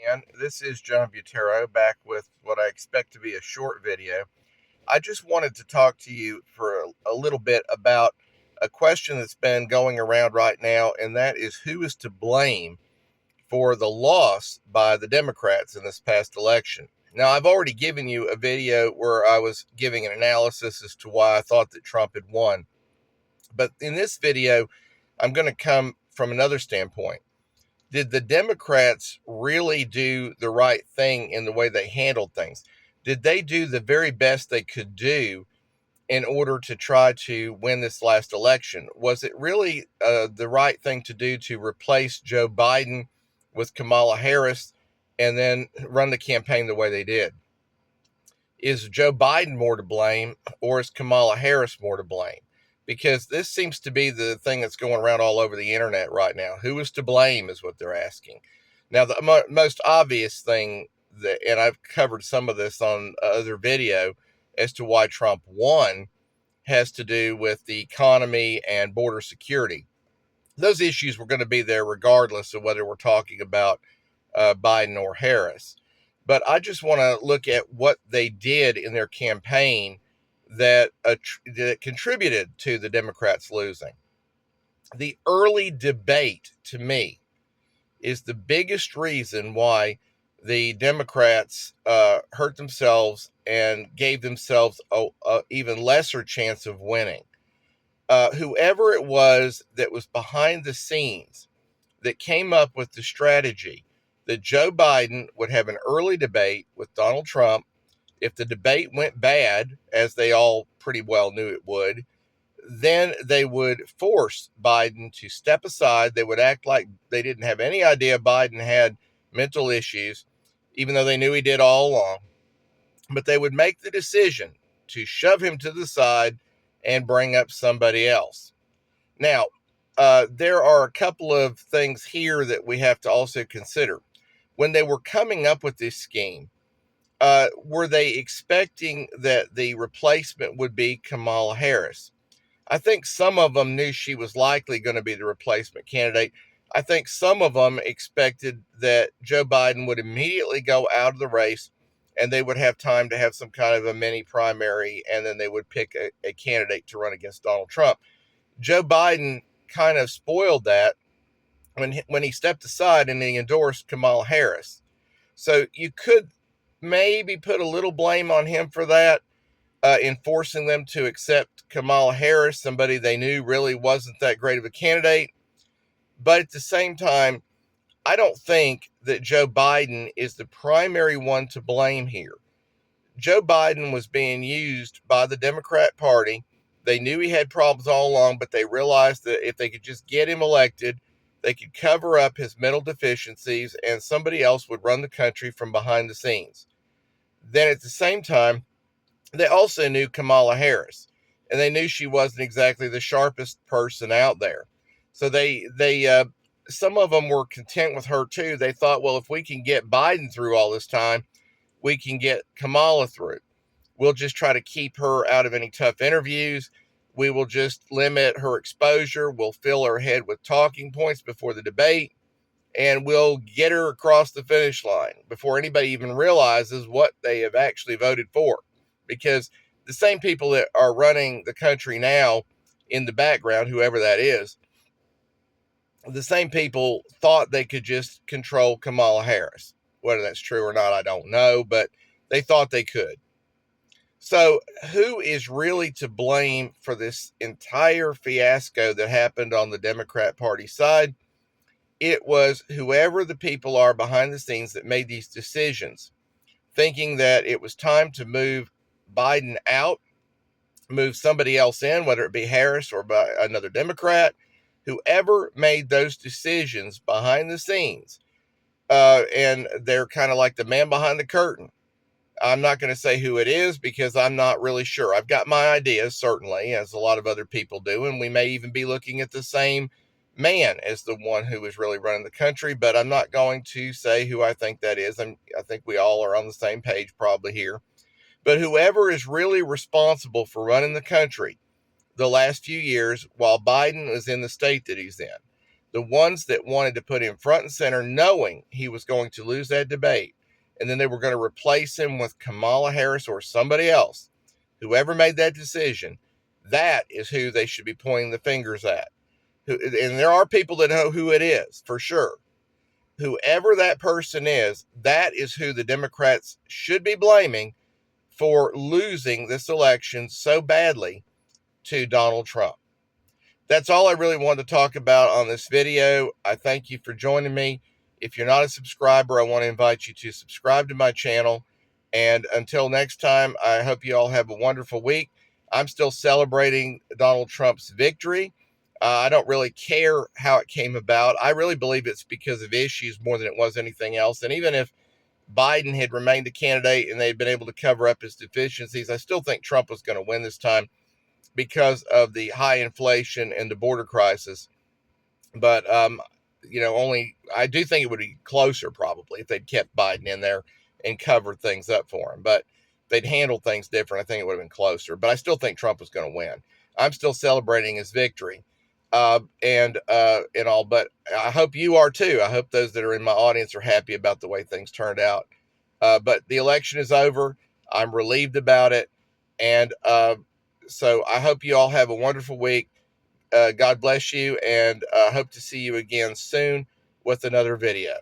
again. This is John Butero back with what I expect to be a short video. I just wanted to talk to you for a little bit about a question that's been going around right now, and that is who is to blame for the loss by the Democrats in this past election. Now, I've already given you a video where I was giving an analysis as to why I thought that Trump had won. But in this video, I'm going to come from another standpoint. Did the Democrats really do the right thing in the way they handled things? Did they do the very best they could do in order to try to win this last election? Was it really the right thing to do to replace Joe Biden with Kamala Harris and then run the campaign the way they did? Is Joe Biden more to blame, or is Kamala Harris more to blame? Because this seems to be the thing that's going around all over the internet right now. Who is to blame is what they're asking. Now, the most obvious thing that, and I've covered some of this on other video as to why Trump won, has to do with the economy and border security. Those issues were going to be there regardless of whether we're talking about Biden or Harris. But I just want to look at what they did in their campaign that contributed to the Democrats losing. The early debate, to me, is the biggest reason why the Democrats hurt themselves and gave themselves a even lesser chance of winning. Whoever it was that was behind the scenes that came up with the strategy that Joe Biden would have an early debate with Donald Trump. If the debate went bad, as they all pretty well knew it would, then they would force Biden to step aside. They would act like they didn't have any idea Biden had mental issues, even though they knew he did all along. But they would make the decision to shove him to the side and bring up somebody else. Now, there are a couple of things here that we have to also consider. When they were coming up with this scheme, were they expecting that the replacement would be Kamala Harris? I think some of them knew she was likely going to be the replacement candidate. I think some of them expected that Joe Biden would immediately go out of the race and they would have time to have some kind of a mini primary, and then they would pick a candidate to run against Donald Trump. Joe Biden kind of spoiled that when he stepped aside and he endorsed Kamala Harris. So you could maybe put a little blame on him for that, in forcing them to accept Kamala Harris, somebody they knew really wasn't that great of a candidate. But at the same time, I don't think that Joe Biden is the primary one to blame here. Joe Biden was being used by the Democrat Party. They knew he had problems all along, but they realized that if they could just get him elected, they could cover up his mental deficiencies and somebody else would run the country from behind the scenes. Then at the same time, they also knew Kamala Harris, and they knew she wasn't exactly the sharpest person out there. So some of them were content with her too. They thought, well, if we can get Biden through all this time, we can get Kamala through. We'll just try to keep her out of any tough interviews. We will just limit her exposure. We'll fill her head with talking points before the debate, and we'll get her across the finish line before anybody even realizes what they have actually voted for. Because the same people that are running the country now in the background, whoever that is, the same people thought they could just control Kamala Harris. Whether that's true or not, I don't know, but they thought they could. So who is really to blame for this entire fiasco that happened on the Democrat Party side? It was whoever the people are behind the scenes that made these decisions, thinking that it was time to move Biden out, move somebody else in, whether it be Harris or by another Democrat. Whoever made those decisions behind the scenes, and they're kind of like the man behind the curtain. I'm not going to say who it is because I'm not really sure. I've got my ideas, certainly, as a lot of other people do, and we may even be looking at the same man as the one who is really running the country, but I'm not going to say who I think that is. I think we all are on the same page probably here. But whoever is really responsible for running the country the last few years while Biden is in the state that he's in, the ones that wanted to put him front and center, knowing he was going to lose that debate, and then they were going to replace him with Kamala Harris or somebody else, whoever made that decision, that is who they should be pointing the fingers at. And there are people that know who it is, for sure. Whoever that person is, that is who the Democrats should be blaming for losing this election so badly to Donald Trump. That's all I really wanted to talk about on this video. I thank you for joining me. If you're not a subscriber, I want to invite you to subscribe to my channel. And until next time, I hope you all have a wonderful week. I'm still celebrating Donald Trump's victory. I don't really care how it came about. I really believe it's because of issues more than it was anything else. And even if Biden had remained a candidate and they'd been able to cover up his deficiencies, I still think Trump was going to win this time because of the high inflation and the border crisis. But, I do think it would be closer probably if they'd kept Biden in there and covered things up for him. But if they'd handled things different, I think it would have been closer. But I still think Trump was going to win. I'm still celebrating his victory and all. But I hope you are too. I hope those that are in my audience are happy about the way things turned out. But the election is over. I'm relieved about it. And so I hope you all have a wonderful week. God bless you, and hope to see you again soon with another video.